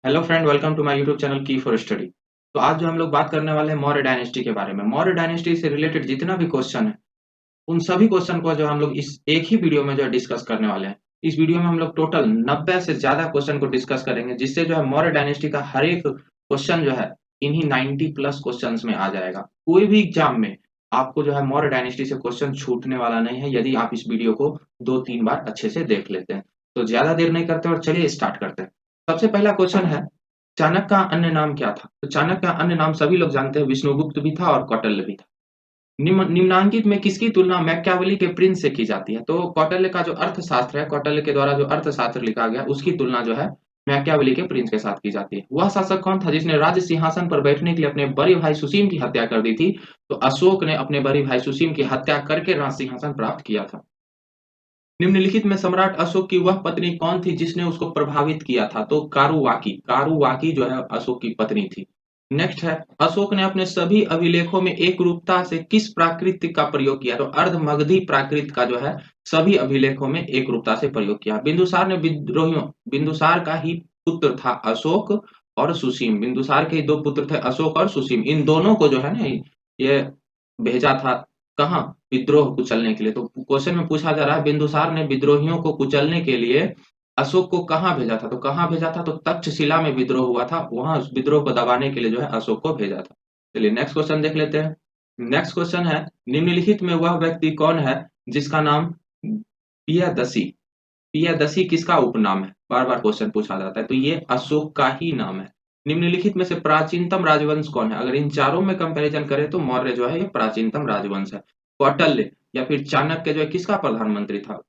Hello friend, welcome to my YouTube channel key for study. तो आज जो हम लोग बात करने वाले हैं मौर्य डायनेस्टी के बारे में। मौर्य डायनेस्टी से रिलेटेड जितना भी क्वेश्चन है, उन सभी क्वेश्चन को जो हम लोग इस एक ही वीडियो में जो है डिस्कस करने वाले हैं। इस वीडियो में हम लोग टोटल 90 से ज्यादा क्वेश्चन को डिस्कस करेंगे, जिससे जो है मौर्य डायनेस्टी का हर एक क्वेश्चन जो है इन्हीं 90 प्लस क्वेश्चन में आ जाएगा। कोई भी एग्जाम में आपको जो है मौर्य डायनेस्टी से क्वेश्चन छूटने वाला नहीं है, यदि आप इस वीडियो को 2-3 बार अच्छे से देख लेते हैं। तो ज्यादा देर नहीं करते और चलिए स्टार्ट करते हैं। सबसे पहला क्वेश्चन है, चाणक्य का अन्य नाम क्या था? तो चाणक्य का अन्य नाम सभी लोग जानते हैं, विष्णुगुप्त भी था और कौटिल्य भी था। निम्नांकित में किसकी तुलना मैकियावेली के प्रिंस से की जाती है? तो कौटिल्य का जो अर्थशास्त्र है, कौटिल्य के द्वारा जो अर्थशास्त्र लिखा गया, उसकी तुलना जो है मैकियावेली के प्रिंस के साथ की जाती है। वह शासक कौन था जिसने राज्य सिंहासन पर बैठने के लिए अपने बड़े भाई सुसीम की हत्या कर दी थी? तो अशोक ने अपने बड़े भाई सुसीम की हत्या करके राज सिंहासन प्राप्त किया था। निम्नलिखित में सम्राट अशोक की वह पत्नी कौन थी जिसने उसको प्रभावित किया था? तो कारुवाकी, कारुवाकी जो है अशोक की पत्नी थी। नेक्स्ट है, अशोक ने अपने सभी अभिलेखों में एकरूपता से किस प्राकृत का प्रयोग किया? तो अर्धमगधी प्राकृत का जो है सभी अभिलेखों में एकरूपता से प्रयोग किया। बिंदुसार ने विद्रोहियों, बिंदुसार का ही पुत्र था अशोक और सुसीम। बिंदुसार के ही दो पुत्र थे, अशोक और सुसीम। इन दोनों को जो है ना ये भेजा था कहाँ? विद्रोह कुचलने के लिए। तो क्वेश्चन में पूछा जा रहा है, बिंदुसार ने विद्रोहियों को कुचलने के लिए अशोक को कहाँ भेजा था? तो कहाँ भेजा था? तो तक्षशिला में विद्रोह हुआ था, वहां उस विद्रोह को दबाने के लिए जो है अशोक को भेजा था। चलिए नेक्स्ट क्वेश्चन देख लेते हैं। नेक्स्ट क्वेश्चन है, निम्नलिखित में वह व्यक्ति कौन है जिसका नाम पियादसी? पियादसी किसका उपनाम है? बार बार क्वेश्चन पूछा जाता है, तो ये अशोक का ही नाम है। निम्नलिखित में से प्राचीनतम राजवंश कौन है? अगर इन चारों में कंपैरिजन करें तो मौर्य जो है ये प्राचीनतम राजवंश है। कौटिल्य या फिर चाणक्य जो है किसका प्रधानमंत्री था?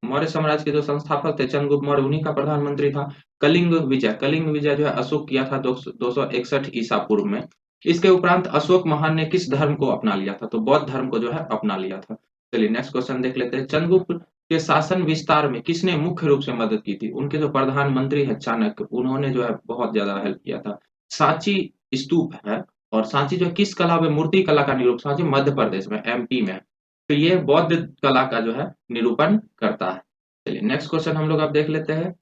मौर्य साम्राज्य के जो संस्थापक थे चंद्रगुप्त मौर्य, उन्हीं का प्रधानमंत्री था। कलिंग विजय, कलिंग विजय जो है अशोक किया था 261 ईसा पूर्व में। इसके उपरांत अशोक महान ने किस धर्म को अपना लिया था? तो बौद्ध धर्म को जो है अपना लिया था। चलिए नेक्स्ट क्वेश्चन देख लेते हैं। चंद्रगुप्त के शासन विस्तार में किसने मुख्य रूप से मदद की थी? उनके जो प्रधानमंत्री है चाणक्य, उन्होंने जो है बहुत ज्यादा हेल्प किया था। सांची स्तूप है, और सांची जो है किस कला में मूर्ति कला का निरूपण? सांची मध्य प्रदेश में, एमपी में। तो ये बौद्ध कला का जो है निरूपण करता है। चलिए नेक्स्ट क्वेश्चन हम लोग अब देख लेते हैं।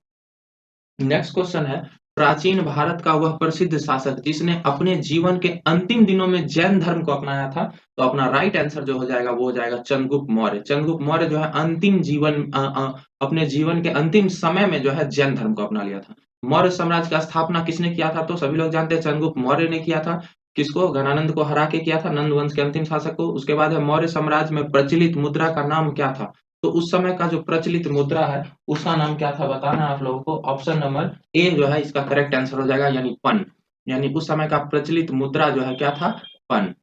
नेक्स्ट क्वेश्चन है, प्राचीन भारत का वह प्रसिद्ध शासक जिसने अपने जीवन के अंतिम दिनों में जैन धर्म को अपनाया था? तो अपना राइट आंसर जो हो जाएगा वो हो जाएगा चंद्रगुप्त मौर्य। चंद्रगुप्त मौर्य जो है अंतिम जीवन अपने जीवन के अंतिम समय में जो है जैन धर्म को अपना लिया था। मौर्य साम्राज्य का स्थापना किसने किया था? तो सभी लोग जानते हैं चंद्रगुप्त मौर्य ने किया था। किसको? घनानंद को हरा के किया था, नंद वंश के अंतिम शासक को। उसके बाद है, मौर्य साम्राज्य में प्रचलित मुद्रा का नाम क्या था? तो उस समय का जो प्रचलित मुद्रा है उसका नाम क्या था बताना है आप लोगों को। ऑप्शन नंबर ए जो है इसका करेक्ट आंसर हो जाएगा, यानी पन। यानी उस समय का प्रचलित मुद्रा जो है क्या था? पन।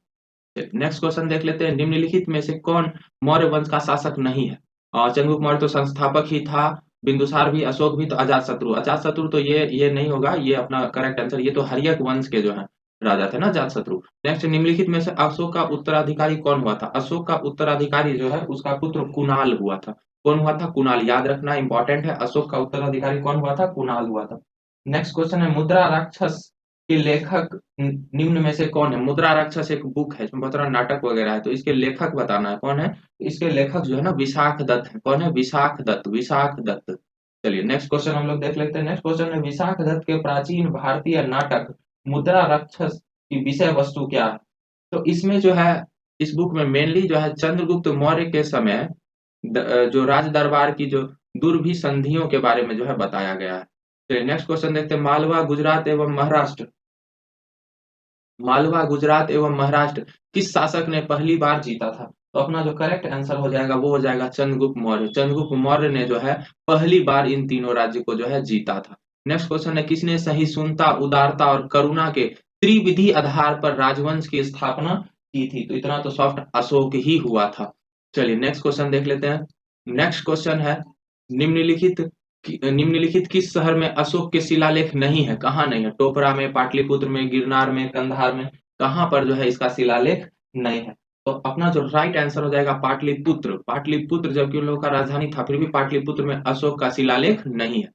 नेक्स्ट क्वेश्चन देख लेते हैं। निम्नलिखित में से कौन मौर्य वंश का शासक नहीं है? और चंद्रगुप्त मौर्य तो संस्थापक ही था, बिंदुसार भी, अशोक भी, तो अजातशत्रु। अजातशत्रु तो ये नहीं होगा, ये अपना करेक्ट आंसर। ये तो हर्यक वंश के जो है राजा थे ना अजातशत्रु। नेक्स्ट, निम्नलिखित में से अशोक का उत्तराधिकारी कौन हुआ था? अशोक का उत्तराधिकारी जो है उसका पुत्र कुणाल हुआ था। कौन हुआ था? कुणाल। याद रखना इंपॉर्टेंट है, अशोक का उत्तराधिकारी कौन हुआ था? कुणाल हुआ था। नेक्स्ट क्वेश्चन है, मुद्रा राक्षस के लेखक निम्न में से कौन है? मुद्रा राक्षस एक बुक है, इसमें बहुत सारा नाटक वगैरह है, तो इसके लेखक बताना है कौन है। इसके लेखक जो है ना विशाख दत्त है। कौन है? विशाख दत्त, विशाख दत्त। चलिए नेक्स्ट क्वेश्चन हम लोग देख लेते हैं। नेक्स्ट क्वेश्चन है, विशाख दत्त के प्राचीन भारतीय नाटक मुद्रा राक्षस की विषय वस्तु क्या है? तो इसमें जो है इस बुक में मेनली जो है चंद्रगुप्त मौर्य के समय जो राज दरबार की जो दुर्भिसंधियों के बारे में जो है बताया गया है। चलिए नेक्स्ट क्वेश्चन देखते हैं। मालवा, गुजरात एवं महाराष्ट्र, मालवा, गुजरात एवं महाराष्ट्र किस शासक ने पहली बार जीता था? तो अपना जो करेक्ट आंसर हो जाएगा वो हो जाएगा चंद्रगुप्त मौर्य। चंद्रगुप्त मौर्य ने जो है पहली बार इन तीनों राज्य को जो है जीता था। नेक्स्ट क्वेश्चन है, किसने सहिष्णुता, उदारता और करुणा के त्रिविधि आधार पर राजवंश की स्थापना की थी? तो इतना तो सॉफ्ट अशोक ही हुआ था। चलिए नेक्स्ट क्वेश्चन देख लेते हैं। नेक्स्ट क्वेश्चन है, निम्नलिखित निम्नलिखित किस शहर में अशोक के शिलालेख नहीं है? कहाँ नहीं है? टोपरा में, पाटलिपुत्र में, गिरनार में, कंधार में, कहाँ पर जो है इसका शिलालेख नहीं है? तो अपना जो राइट आंसर हो जाएगा पाटलिपुत्र। पाटलिपुत्र जबकि उन लोगों का राजधानी था, फिर भी पाटलिपुत्र में अशोक का शिलालेख नहीं है।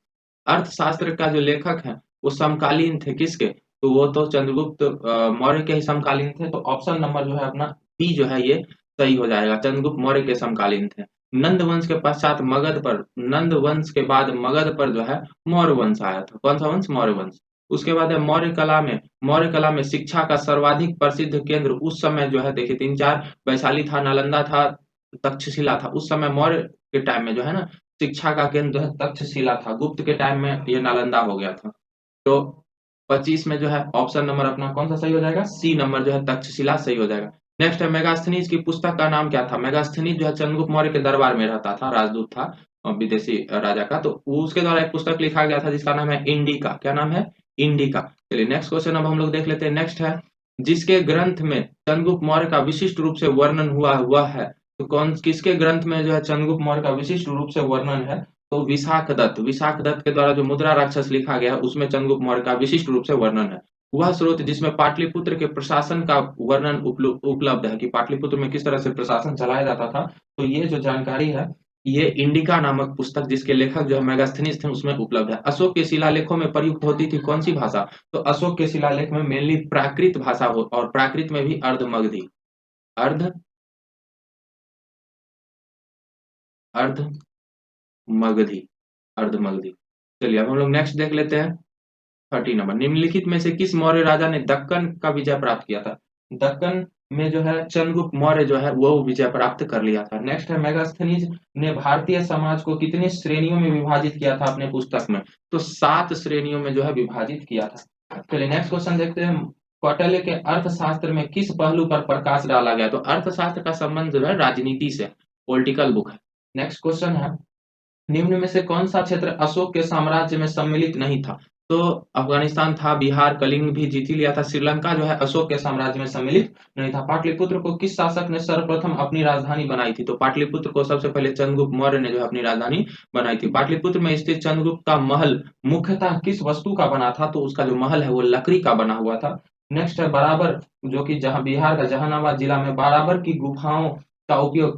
अर्थशास्त्र का जो लेखक है वो समकालीन थे किसके? तो वो तो चंद्रगुप्त मौर्य के ही समकालीन थे। तो ऑप्शन नंबर जो है अपना बी जो है ये सही हो जाएगा, चंद्रगुप्त मौर्य के समकालीन थे। नंद वंश के पश्चात मगध पर, नंद वंश के बाद मगध पर जो है मौर्य वंश आया था। कौन सा वंश? मौर्य वंश। उसके बाद है मौर्य कला में शिक्षा का सर्वाधिक प्रसिद्ध केंद्र उस समय जो है देखिए 3-4 वैशाली था, नालंदा था, तक्षशिला था। उस समय मौर्य के टाइम में जो है ना शिक्षा का केंद्र जो है तक्षशिला था। गुप्त के टाइम में ये नालंदा हो गया था। तो 25 में जो है ऑप्शन नंबर अपना कौन सा सही हो जाएगा? सी नंबर जो है तक्षशिला सही हो जाएगा। नेक्स्ट है मेगास्थनीज की पुस्तक का नाम क्या था? मेगास्थनीज जो है चंद्रगुप्त मौर्य के दरबार में रहता था, राजदूत था विदेशी राजा का। तो उसके द्वारा एक पुस्तक लिखा गया था जिसका नाम है इंडिका। क्या नाम है? इंडिका। चलिए नेक्स्ट क्वेश्चन अब हम लोग देख लेते हैं। नेक्स्ट है जिसके ग्रंथ में चंद्रगुप्त मौर्य का विशिष्ट रूप से वर्णन हुआ है। तो कौन किसके ग्रंथ में जो है चंद्रगुप्त मौर्य का विशिष्ट रूप से वर्णन है? तो विशाख दत्त के द्वारा जो मुद्रा राक्षस लिखा गया है उसमें चंद्रगुप्त मौर्य का विशिष्ट रूप से वर्णन है। वह स्रोत जिसमें पाटलिपुत्र के प्रशासन का वर्णन उपलब्ध है कि पाटलिपुत्र में किस तरह से प्रशासन चलाया जाता था। तो ये जो जानकारी है ये इंडिका नामक पुस्तक जिसके लेखक जो है मेगास्थनीज थे उसमें उपलब्ध है। अशोक के शिलालेखों में प्रयुक्त होती थी कौन सी भाषा? तो अशोक के शिलालेख में मेनली प्राकृत भाषा हो और प्राकृत में भी अर्धमगधी अर्ध अर्ध मगधी अर्धमगधी। चलिए अब हम लोग नेक्स्ट देख लेते हैं। 30 नंबर निम्नलिखित में से किस मौर्य राजा ने दक्कन का विजय प्राप्त किया था? दक्कन में जो है चंद्रगुप्त मौर्य जो है वो विजय प्राप्त कर लिया था। नेक्स्ट है मेगास्थनीज ने भारतीय समाज को कितनी श्रेणियों में विभाजित किया था अपने पुस्तक में? तो 7 श्रेणियों में जो है विभाजित किया था। चलिए नेक्स्ट क्वेश्चन देखते हैं। कौटिल्य के अर्थशास्त्र में किस पहलू पर प्रकाश डाला गया? तो अर्थशास्त्र का संबंध जो है राजनीति से, पॉलिटिकल बुक है। नेक्स्ट क्वेश्चन है निम्न में से कौन सा क्षेत्र अशोक के साम्राज्य में सम्मिलित नहीं था? तो अफगानिस्तान था, बिहार, कलिंग भी जीत ही लिया था। श्रीलंका जो है अशोक के साम्राज्य में सम्मिलित नहीं था। पाटलिपुत्र को किस शासक ने सर्वप्रथम अपनी राजधानी बनाई थी? तो पाटलिपुत्र को सबसे पहले चंद्रगुप्त मौर्य ने जो है अपनी राजधानी बनाई थी। पाटलिपुत्र में स्थित चंद्रगुप्त का महल मुख्यतः किस वस्तु का बना था? तो उसका जो महल है वो लकड़ी का बना हुआ था। नेक्स्ट है बराबर जो कि जहां बिहार का जहानाबाद जिला में बराबर की गुफाओं का उपयोग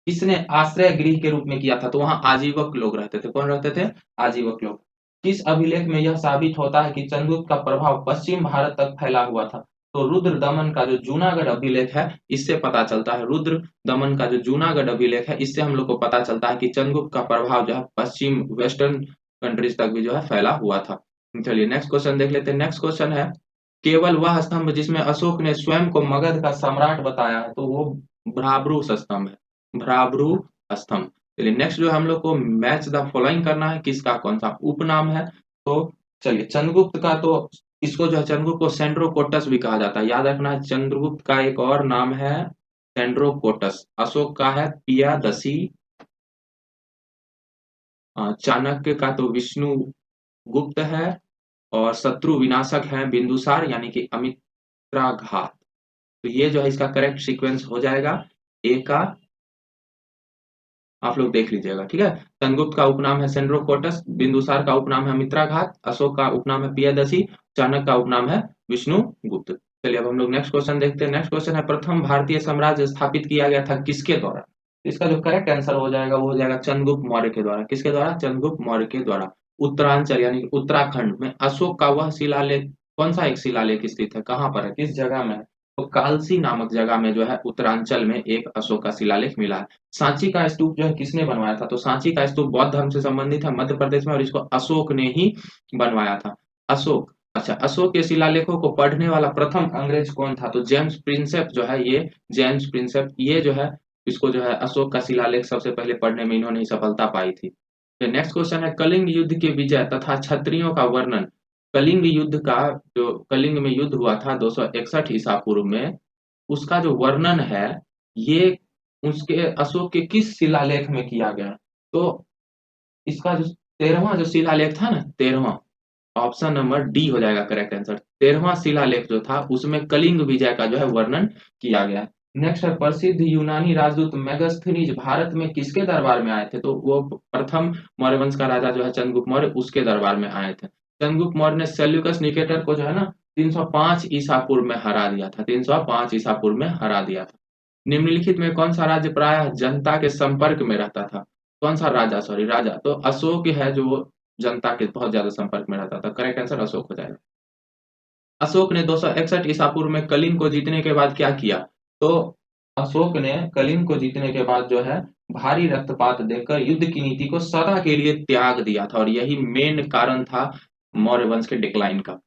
किसने आश्रय गृह के रूप में किया था? तो वहां आजीवक लोग रहते थे। कौन रहते थे? आजीवक लोग। किस अभिलेख में यह साबित होता है कि चंद्रगुप्त का प्रभाव पश्चिम भारत तक फैला हुआ था? तो रुद्र दमन का जो जूनागढ़ अभिलेख है इससे पता चलता है। रुद्र दमन का जो जूनागढ़ अभिलेख है इससे हम लोग को पता चलता है कि चंद्रगुप्त का प्रभाव जो है पश्चिम वेस्टर्न कंट्रीज तक भी जो है फैला हुआ था। चलिए नेक्स्ट क्वेश्चन देख लेते हैं। नेक्स्ट क्वेश्चन है केवल वह स्तंभ जिसमें अशोक ने स्वयं को मगध का सम्राट बताया है तो वो भ्राब्रूस स्तंभ है। भ्राब्रू स्तंभ। चलिए नेक्स्ट जो हम लोग को मैच द फॉलोइंग करना है किसका कौन सा उपनाम है। तो चलिए चंद्रगुप्त का तो इसको जो है चंद्रगुप्त को सेंड्रोकोटस भी कहा जाता है। याद रखना है चंद्रगुप्त का एक और नाम है सेंड्रोकोटस। अशोक का है पियादसी। चाणक्य का तो विष्णु गुप्त है और शत्रु विनाशक है बिंदुसार यानी कि अमित्राघात। तो ये जो है इसका करेक्ट सीक्वेंस हो जाएगा ए का। आप लोग देख लीजिएगा ठीक है। चंद्रगुप्त का उपनाम है सेंड्रोकोटस, बिंदुसार का उपनाम है मित्राघात, अशोक का उपनाम है पियादसी, चाणक्य का उपनाम है विष्णु गुप्त। चलिए अब हम लोग नेक्स्ट क्वेश्चन देखते हैं। नेक्स्ट क्वेश्चन है प्रथम भारतीय साम्राज्य स्थापित किया गया था किसके द्वारा? इसका जो करेक्ट आंसर हो जाएगा वो हो जाएगा चंद्रगुप्त मौर्य के द्वारा। किसके द्वारा? चंद्रगुप्त मौर्य के द्वारा। उत्तरांचल यानी कि उत्तराखंड में अशोक का वह शिलालेख कौन सा एक शिलालेख स्थित है? कहाँ पर है? किस जगह में है? तो कालसी नामक जगह में जो है उत्तरांचल में एक अशोक का शिलालेख मिला है। सांची का स्तूप जो है किसने बनवाया था? तो सांची का स्तूप बौद्ध धर्म से संबंधित है मध्य प्रदेश में और इसको अशोक ने ही बनवाया था। अशोक। अच्छा अशोक के शिलालेखों को पढ़ने वाला प्रथम अंग्रेज कौन था? तो जेम्स प्रिंसेप जो है ये जेम्स प्रिंसेप ये जो है इसको जो है अशोक का शिलालेख सबसे पहले पढ़ने में इन्होंने ही सफलता पाई थी। फिर नेक्स्ट क्वेश्चन है कलिंग युद्ध के विजय तथा क्षत्रियों का वर्णन। कलिंग युद्ध का जो कलिंग में युद्ध हुआ था 261 ईसा पूर्व में उसका जो वर्णन है ये उसके अशोक के किस शिलालेख में किया गया? तो इसका जो 13वां जो शिलालेख था ना 13वां ऑप्शन नंबर डी हो जाएगा करेक्ट आंसर। 13वां शिलालेख जो था उसमें कलिंग विजय का जो है वर्णन किया गया। नेक्स्ट है प्रसिद्ध यूनानी राजदूत मेगास्थनीज भारत में किसके दरबार में आए थे? तो वो प्रथम मौर्य वंश का राजा जो है चंद्रगुप्त मौर्य उसके दरबार में आए थे। चंद्रगुप्त मौर्य ने सेल्यूकस निकेटर को जो है ना 305 ईसा पूर्व में हरा दिया था। 305 ईसा पूर्व में हरा दिया था। निम्नलिखित में कौन सा राज्य प्रायः जनता के संपर्क में रहता था? कौन सा राजा सॉरी राजा? तो अशोक है जो जनता के बहुत ज्यादा संपर्क में रहता था। करेक्ट आंसर अशोक हो जाएगा। अशोक ने 261 ईसा पूर्व में कलिंग को जीतने के बाद क्या किया? तो अशोक ने कलिंग को जीतने के बाद जो है भारी रक्तपात देकर युद्ध की नीति को सदा के लिए त्याग दिया था और यही मेन कारण था मौर्य वंश के डिक्लाइन का।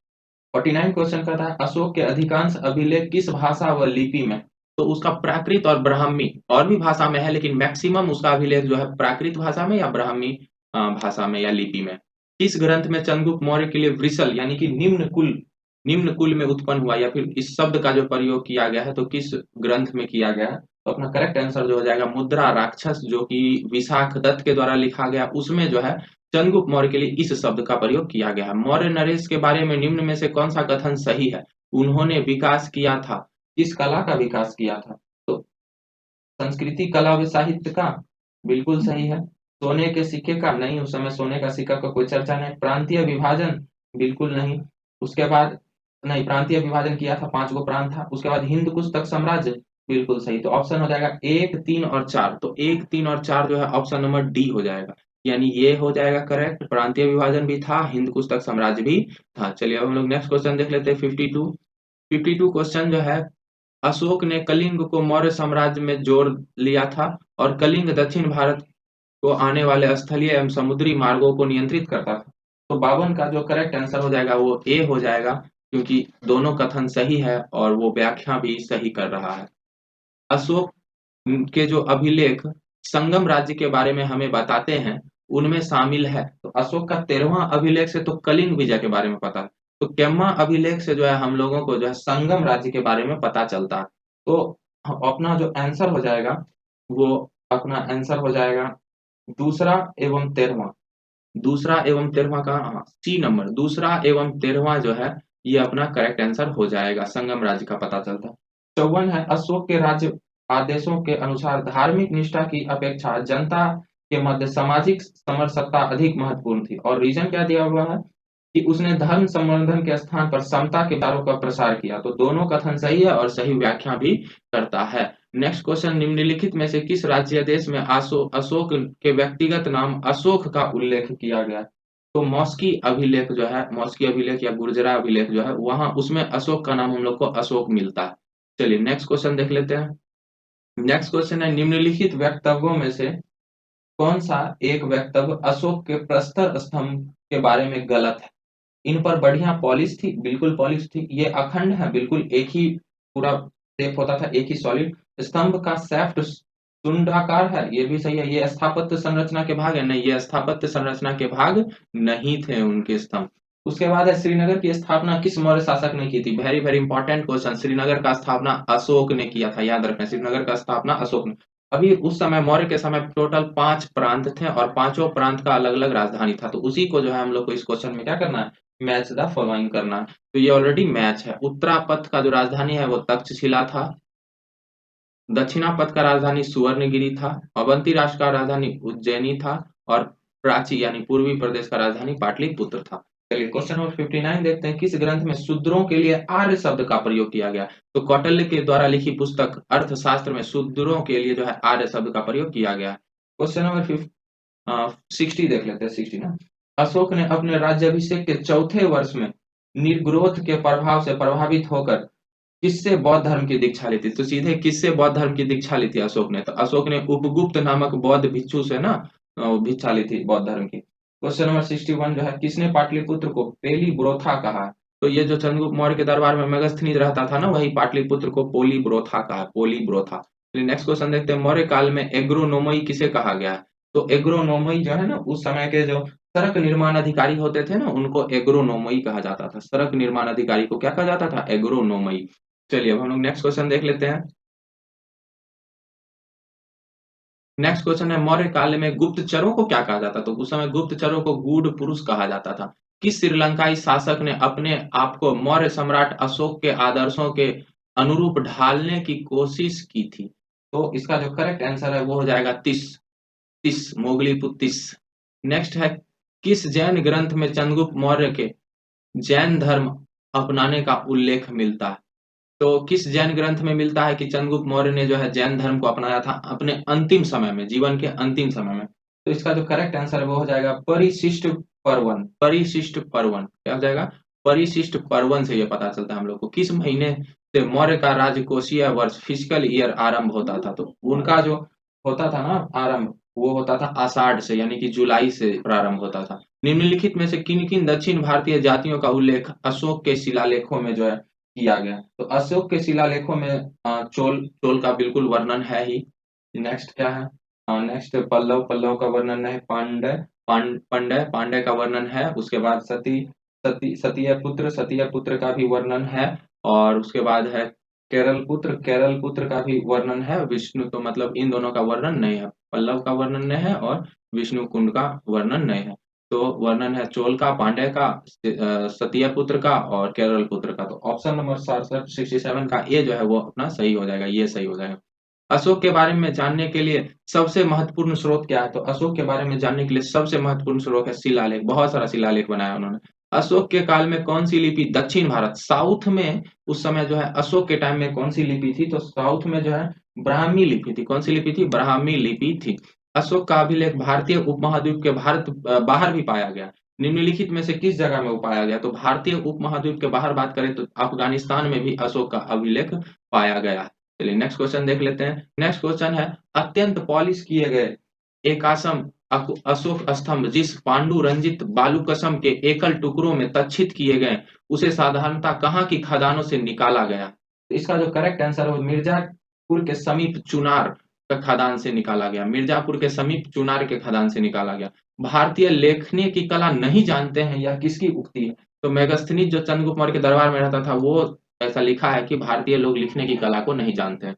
49 क्वेश्चन का था अशोक के अधिकांश अभिलेख किस भाषा व लिपि में। तो उसका प्राकृत और ब्राह्मी और भी भाषा में है, लेकिन मैक्सिमम उसका अभिलेख जो है प्राकृत भाषा में या ब्राह्मी भाषा में या लिपि में। किस ग्रंथ में चंद्रगुप्त मौर्य के लिए वृषल यानी कि निम्न कुल में उत्पन्न हुआ, या फिर इस शब्द का जो प्रयोग किया गया है तो किस ग्रंथ में किया गया है। तो अपना करेक्ट आंसर जो हो जाएगा मुद्रा राक्षस, जो कि विशाख दत्त के द्वारा लिखा गया, उसमें जो है चंद्रगुप्त मौर्य के लिए इस शब्द का प्रयोग किया गया है। मौर्य नरेश के बारे में निम्न में से कौन सा कथन सही है। उन्होंने विकास किया था, किस कला का विकास किया था। तो संस्कृति कला व साहित्य का, बिल्कुल सही है। सोने के सिक्के का, नहीं, उस समय सोने का सिक्का का कोई चर्चा नहीं। प्रांतीय विभाजन, बिल्कुल नहीं। उसके बाद नहीं, प्रांतीय विभाजन किया था, 5 गो प्रांत था। उसके बाद हिंद कुश तक साम्राज्य, बिल्कुल सही। तो ऑप्शन हो जाएगा 1, 3 और 4। तो 1, 3 और 4 जो है ऑप्शन नंबर डी हो जाएगा, यानी ये हो जाएगा करेक्ट। प्रांतीय विभाजन भी था, हिंद कुश तक साम्राज्य भी था। चलिए अब हम लोग नेक्स्ट क्वेश्चन देख लेते हैं। 52 क्वेश्चन जो है, अशोक ने कलिंग को मौर्य साम्राज्य में जोड़ लिया था और कलिंग दक्षिण भारत को आने वाले स्थलीय एवं समुद्री मार्गों को नियंत्रित करता था। तो 52 का जो करेक्ट आंसर हो जाएगा वो ए हो जाएगा, क्योंकि दोनों कथन सही है और वो व्याख्या भी सही कर रहा है। अशोक के जो अभिलेख संगम राज्य के बारे में हमें बताते हैं उनमें शामिल है। तो अशोक का 13वां अभिलेख से तो कलिंग विजय के बारे में पता है, तो 13वां अभिलेख से जो है हम लोगों को जो है संगम राज्य के बारे में पता चलता है। तो अपना जो आंसर हो जाएगा वो अपना आंसर हो जाएगा दूसरा एवं 13वां। दूसरा एवं 13वां का सी नंबर, दूसरा एवं 13वां जो है ये अपना करेक्ट आंसर हो जाएगा, संगम राज्य का पता चलता है। 54 है अशोक के राज्य आदेशों के अनुसार धार्मिक निष्ठा की अपेक्षा जनता के मध्य सामाजिक समरसता अधिक महत्वपूर्ण थी, और रीजन क्या दिया हुआ है कि उसने धर्म संवर्धन के स्थान पर समता के विचारों का प्रसार किया। तो दोनों कथन सही है और सही व्याख्या भी करता है। नेक्स्ट क्वेश्चन, निम्नलिखित में से किस राज्यादेश में अशोक के व्यक्तिगत नाम अशोक का उल्लेख किया गया। तो मॉस्की अभिलेख जो है, मॉस्की अभिलेख या गुर्जरा अभिलेख जो है, वहां उसमें अशोक का नाम हम लोग को अशोक मिलता है। चलिए नेक्स्ट क्वेश्चन देख लेते हैं। नेक्स्ट क्वेश्चन है, निम्नलिखित वक्तव्यों में से कौन सा एक वक्तव्य अशोक के प्रस्तर स्तंभ के बारे में गलत है। इन पर बढ़िया पॉलिश थी, बिल्कुल पॉलिश थी। ये अखंड है, बिल्कुल एक ही पूरा शेप होता था, एक ही सॉलिड। स्तंभ का शाफ्ट शुंडाकार है, ये भी सही है। ये स्थापत्य संरचना के भाग है, नहीं, ये स्थापत्य संरचना के भाग नहीं थे उनके स्तंभ। उसके बाद है श्रीनगर की स्थापना किस मौर्य शासक ने की थी। Very very important question. Srinagar का स्थापना अशोक ने किया था, याद रखना, श्रीनगर का स्थापना अशोक ने। अभी उस समय मौर्य के समय टोटल 5 प्रांत थे और पांचों प्रांत का अलग अलग राजधानी था। तो उसी को जो है हम लोग को इस क्वेश्चन में क्या करना है, मैच द फॉलोइंग करना है। तो ये ऑलरेडी मैच है। उत्तरापथ का जो राजधानी है वो तक्षशिला था। दक्षिणापथ का राजधानी सुवर्णगिरी था। अवंती राष्ट्र का राजधानी उज्जैनी था। और प्राची यानी पूर्वी प्रदेश का राजधानी पाटलिपुत्र था। चलिए क्वेश्चन नंबर 59 देखते हैं। किस ग्रंथ में शूद्रों के लिए आर्य शब्द का प्रयोग किया गया। तो कौटिल्य के द्वारा लिखी पुस्तक अर्थशास्त्र में शूद्रों के लिए जो है आर्य शब्द का प्रयोग किया गया। क्वेश्चन नंबर 60 देख लेते हैं। 60 ना, अशोक ने अपने राज्याभिषेक के चौथे वर्ष में निर्ग्रोथ के प्रभाव से प्रभावित होकर किससे बौद्ध धर्म की दीक्षा ली थी। तो सीधे किससे बौद्ध धर्म की दीक्षा ली थी अशोक ने। तो अशोक ने उपगुप्त नामक बौद्ध भिक्षु से ना भिक्षा ली थी बौद्ध धर्म की। क्वेश्चन नंबर 61 जो है, किसने पाटलिपुत्र को पेली ब्रोथा कहा। तो ये जो चंद्रगुप्त मौर्य के दरबार में मेगस्थनीज रहता था ना, वही पाटलिपुत्र को पोली ब्रोथा कहा, पोली ब्रोथा। नेक्स्ट क्वेश्चन देखते हैं। मौर्य काल में एग्रोनोमई किसे कहा गया है। तो एग्रोनोमई जो है ना, उस समय के जो सड़क निर्माण अधिकारी होते थे ना, उनको एग्रोनोमई कहा जाता था। सड़क निर्माण अधिकारी को क्या कहा जाता था, एग्रोनोमई। चलिए अब हम लोग नेक्स्ट क्वेश्चन देख लेते हैं। नेक्स्ट क्वेश्चन है, मौर्य काल में गुप्तचरों को क्या कहा जाता। तो उस समय गुप्तचरों को गूढ़ पुरुष कहा जाता था। किस श्रीलंकाई शासक ने अपने आप को मौर्य सम्राट अशोक के आदर्शों के अनुरूप ढालने की कोशिश की थी। तो इसका जो करेक्ट आंसर है वो हो जाएगा तिस, तिस, मोगलीपुत्र तिस। नेक्स्ट है, किस जैन ग्रंथ में चंद्रगुप्त मौर्य के जैन धर्म अपनाने का उल्लेख मिलता है। तो किस जैन ग्रंथ में मिलता है कि चंद्रगुप्त मौर्य ने जो है जैन धर्म को अपनाया था अपने अंतिम समय में, जीवन के अंतिम समय में। तो इसका जो करेक्ट आंसर है वो हो जाएगा परिशिष्ट पर्वन। परिशिष्ट पर्वन क्या हो जाएगा, परिशिष्ट पर्वन से ये पता चलता है हम लोग को किस महीने से मौर्य का राजकोषीय वर्ष फिजिकल ईयर आरंभ होता था। तो उनका जो होता था ना आरंभ, वो होता था आषाढ़ से, यानी कि जुलाई से प्रारंभ होता था। निम्नलिखित में से किन-किन दक्षिण भारतीय जातियों का उल्लेख अशोक के शिलालेखों में जो है किया गया? तो अशोक के शिलालेखों में चोल चोल का बिल्कुल वर्णन है ही। नेक्स्ट क्या है? नेक्स्ट पल्लव का वर्णन है, पांड्य का वर्णन है, उसके बाद सतीय पुत्र का भी वर्णन है, और उसके बाद है केरल पुत्र का भी वर्णन है। विष्णु तो मतलब इन दोनों का वर्णन नहीं है, पल्लव का वर्णन नहीं है और विष्णु कुंड का वर्णन नहीं है। तो वर्णन है चोल का, पांड्य का, सतीय पुत्र का और केरल पुत्र का। तो ऑप्शन नंबर 67 का ए जो है वो अपना सही हो जाएगा, ये सही हो जाएगा। अशोक के बारे में जानने के लिए सबसे महत्वपूर्ण स्रोत क्या है? तो अशोक के बारे में जानने के लिए सबसे महत्वपूर्ण स्रोत है शिलालेख। बहुत सारा शिलालेख बनाया उन्होंने। अशोक के काल में कौन सी लिपि दक्षिण भारत, साउथ में उस समय जो है अशोक के टाइम में कौन सी लिपि थी? तो साउथ में जो है ब्राह्मी लिपि थी। कौन सी लिपि थी? ब्राह्मी लिपि थी। अशोक का अभिलेख भारतीय उपमहाद्वीप के बाहर भी पाया गया। निम्नलिखित में से किस जगह में वो पाया गया? तो भारतीय उपमहाद्वीप के बाहर बात करें तो अफगानिस्तान में भी अशोक का अभिलेख पाया गया। चलिए नेक्स्ट क्वेश्चन देख लेते हैं। नेक्स्ट क्वेश्चन है, अत्यंत पॉलिश किए गए एकासम अशोक स्तंभ जिस पांडु रंजित बालूकसम के एकल टुकड़ों में तच्छित किए गए, उसे साधारणतः कहाँ की खदानों से निकाला गया? तो इसका जो करेक्ट आंसर है वो मिर्जापुर के समीप चुनार का खदान से निकाला गया। मिर्जापुर के समीप चुनार के खदान से निकाला गया। भारतीय लेखनी की कला नहीं जानते हैं, यह किसकी उक्ति है? तो मेगास्थनीज जो चंद्रगुप्त मौर्य के दरबार में रहता था, वो ऐसा लिखा है कि भारतीय लोग लिखने की कला को नहीं जानते हैं।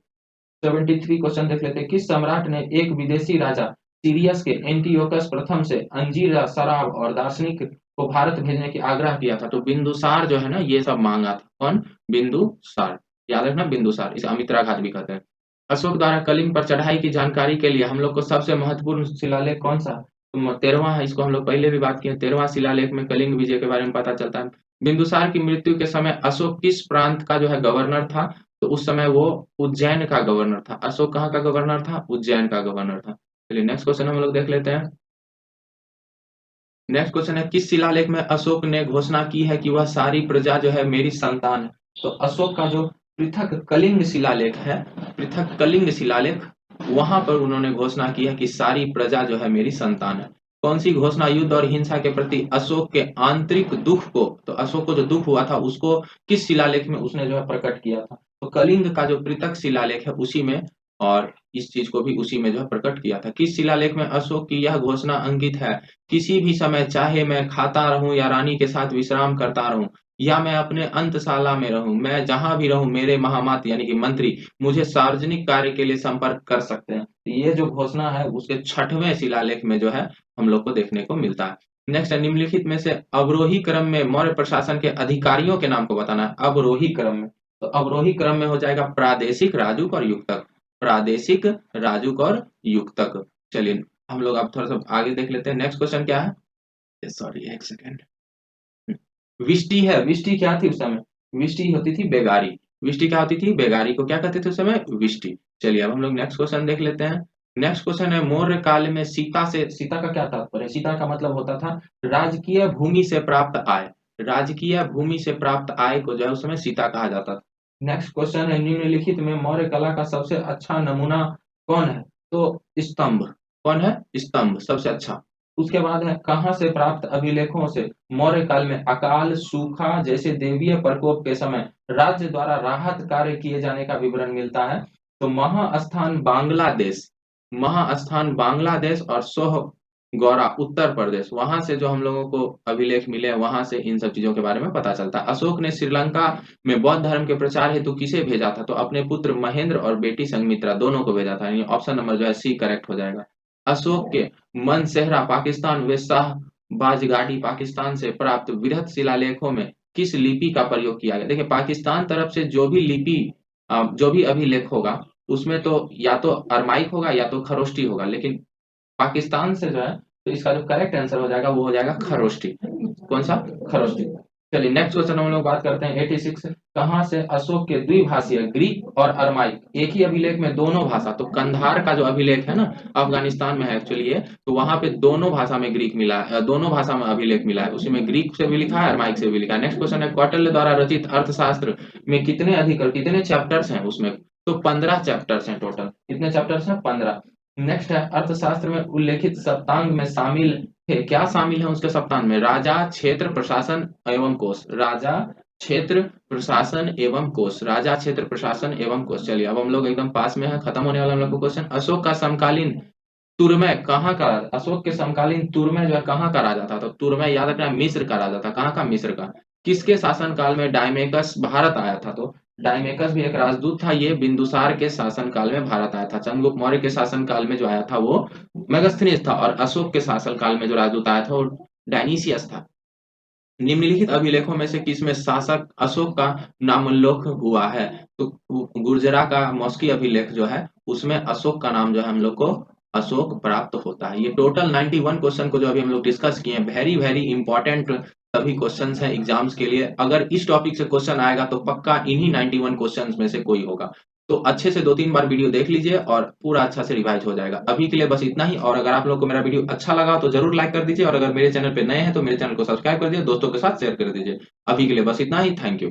73 क्वेश्चन देख लेते हैं। किस सम्राट ने एक विदेशी राजा सीरियस के एंटियोकस प्रथम से अंजीर, शराब और दार्शनिक को भारत भेजने की आग्रह किया था? तो बिंदुसार जो है ना, ये सब मांगा था। कौन? बिंदुसार। याद रखना, बिंदुसार। इसे अमित्राघात भी कहते हैं। अशोक द्वारा कलिंग पर चढ़ाई की जानकारी के लिए हम लोग को सबसे महत्वपूर्ण शिलालेख कौन सा? तो 13वां है। इसको हम लोग पहले भी बात किए। 13वां शिलालेख में कलिंग विजय के बारे में पता चलता है। बिंदुसार की मृत्यु के समय अशोक किस प्रांत का जो है गवर्नर था? तो उस समय वो उज्जैन का गवर्नर था। अशोक कहाँ का गवर्नर था? उज्जैन का गवर्नर था। चलिए नेक्स्ट क्वेश्चन हम लोग देख लेते हैं। नेक्स्ट क्वेश्चन है, किस शिलालेख में अशोक ने घोषणा की है कि वह सारी प्रजा जो है मेरी संतान है? तो अशोक का जो पृथक कलिंग शिलालेख है, पृथक कलिंग शिलालेख, वहां पर उन्होंने घोषणा की है कि सारी प्रजा जो है मेरी संतान है। कौन सी घोषणा युद्ध और हिंसा के प्रति अशोक के आंतरिक दुख को, तो अशोक को जो दुख हुआ था उसको किस शिलालेख में उसने जो है प्रकट किया था? तो कलिंग का जो पृथक शिलालेख है उसी में, और इस चीज को भी उसी में जो है प्रकट किया था। किस शिलालेख में अशोक की यह घोषणा अंकित है? किसी भी समय चाहे मैं खाता रहूं या रानी के साथ विश्राम करता रहूं या मैं अपने अंतशाला में रहूं, मैं जहां भी रहूं मेरे महामत यानी कि मंत्री मुझे सार्वजनिक कार्य के लिए संपर्क कर सकते हैं। ये जो घोषणा है उसके 6वें शिलालेख में जो है हम लोग को देखने को मिलता है। नेक्स्ट, निम्नलिखित में से अवरोही क्रम में मौर्य प्रशासन के अधिकारियों के नाम को बताना है। अवरोही क्रम में, तो अवरोही क्रम में हो जाएगा प्रादेशिक, राजूक और युक्तक। प्रादेशिक, राजूक और युक्तक। चलिए हम लोग अब थोड़ा सा आगे देख लेते हैं। नेक्स्ट क्वेश्चन क्या है? सॉरी एक सेकेंड। विष्टि है। विष्टि क्या थी उस समय? विष्टि होती थी बेगारी। विष्टि क्या होती थी? बेगारी को क्या कहते थे उस समय? विष्टि। चलिए अब हम लोग नेक्स्ट क्वेश्चन देख लेते हैं। नेक्स्ट क्वेश्चन है, मौर्य काल में सीता का क्या तात्पर्य? सीता का मतलब होता था राजकीय भूमि से प्राप्त आय। राजकीय भूमि से प्राप्त आय को जो है उस समय सीता कहा जाता था। नेक्स्ट क्वेश्चन है, निम्नलिखित में मौर्य कला का सबसे अच्छा नमूना कौन है? तो स्तंभ। कौन है? स्तंभ सबसे अच्छा। उसके बाद है, कहाँ से प्राप्त अभिलेखों से मौर्य काल में अकाल, सूखा जैसे देवीय प्रकोप के समय राज्य द्वारा राहत कार्य किए जाने का विवरण मिलता है? तो महास्थान बांग्लादेश और सोह गौरा उत्तर प्रदेश, वहां से जो हम लोगों को अभिलेख मिले वहां से इन सब चीजों के बारे में पता चलता है। अशोक ने श्रीलंका में बौद्ध धर्म के प्रचार हेतु किसे भेजा था? तो अपने पुत्र महेंद्र और बेटी संगमित्रा दोनों को भेजा था। यानी ऑप्शन नंबर जो है सी करेक्ट हो जाएगा। अशोक के मनसेहरा पाकिस्तान व शाहबाजगाड़ी पाकिस्तान से प्राप्त वृहत शिलालेखों में किस लिपि का प्रयोग किया गया? देखिए पाकिस्तान तरफ से जो भी लिपि जो भी अभिलेख होगा उसमें तो या तो अरमाइक होगा या तो खरोष्टी होगा, लेकिन पाकिस्तान से जो है तो इसका जो करेक्ट आंसर हो जाएगा वो हो जाएगा खरोष्टी। कौन सा? खरोष्टी। चलिए नेक्स्ट क्वेश्चन हम लोग बात करते हैं 86। कहाँ से अशोक के द्विभाषीय ग्रीक और अरमाइक एक ही अभिलेख में दोनों भाषा, तो कंधार का जो अभिलेख है ना अफगानिस्तान में है एक्चुअली ये, तो वहां पे दोनों भाषा में ग्रीक मिला है, दोनों भाषा में अभिलेख मिला है। उसी में ग्रीक से भी लिखा है, अरमाइक से भी लिखा है। नेक्स्ट क्वेश्चन है, कौटिल्य द्वारा रचित अर्थशास्त्र में कितने चैप्टर्स हैं उसमें? तो 15 चैप्टर्स हैं टोटल। कितने चैप्टर्स हैं? 15। नेक्स्ट है अर्थशास्त्र में उल्लेखित सप्तांग में शामिल है, क्या शामिल है उसके सप्तांग में? राजा, क्षेत्र, प्रशासन एवं कोष। राजा, क्षेत्र, प्रशासन एवं कोष। राजा, क्षेत्र, प्रशासन एवं कोष। चलिए अब हम लोग एकदम पास में है, खत्म होने वाला हम लोग का क्वेश्चन। अशोक का समकालीन तुरमय कहाँ का? अशोक के समकालीन तुरमय जो है कहाँ का राजा था? तो तुरमय याद रखना मिस्र का राजा था। कहाँ का? मिस्र का। किसके शासन काल में डायमेकस भारत आया था? तो डायमेकस भी एक राजदूत था, ये बिंदुसार के शासन काल में भारत आया था। चंद्रगुप्त मौर्य के शासन काल में जो आया था वो मेगास्थनीज था, और अशोक के शासन काल में जो राजदूत आया था वो डायनीसियस था। निम्नलिखित अभिलेखों में से किसमें शासक अशोक का नामोल्लेख हुआ है? तो गुर्जरा का मौस्की अभिलेख जो है उसमें अशोक का नाम जो है हम लोग को अशोक प्राप्त होता है। ये टोटल 91 क्वेश्चन को जो अभी हम लोग डिस्कस किए हैं, वेरी वेरी इंपॉर्टेंट सभी क्वेश्चंस हैं एग्जाम्स के लिए। अगर इस टॉपिक से क्वेश्चन आएगा तो पक्का इन्हीं 91 क्वेश्चंस में से कोई होगा। तो अच्छे से 2-3 बार वीडियो देख लीजिए और पूरा अच्छा से रिवाइज हो जाएगा। अभी के लिए बस इतना ही, और अगर आप लोग को मेरा वीडियो अच्छा लगा तो जरूर लाइक कर दीजिए, और अगर मेरे चैनल पे नए हैं तो मेरे चैनल को सब्सक्राइब कर दीजिए, दोस्तों के साथ शेयर कर दीजिए। अभी के लिए बस इतना ही। Thank you.